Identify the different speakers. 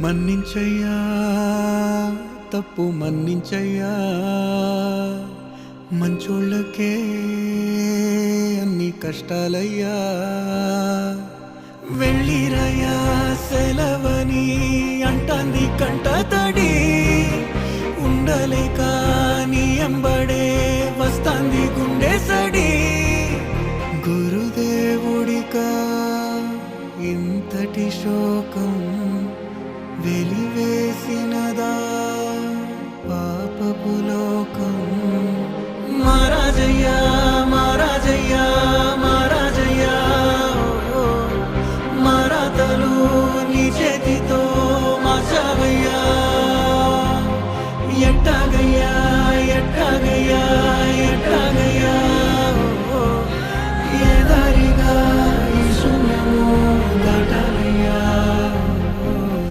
Speaker 1: మన్నించయ్యా తప్పు మన్నించయ్యా మంచోళ్ళకే అన్ని కష్టాలయ్యా వెళ్ళిరయ్యా సెలవని అంటాంది కంట తడి ఉండలేక నీ ఎంబడే వస్తాంది గుండె సడి గురుదేవుడికా ఇంతటి శోకం వెలివేసినదా పాపపు లోకం మహారాజయ్యా మహారాజయ్యా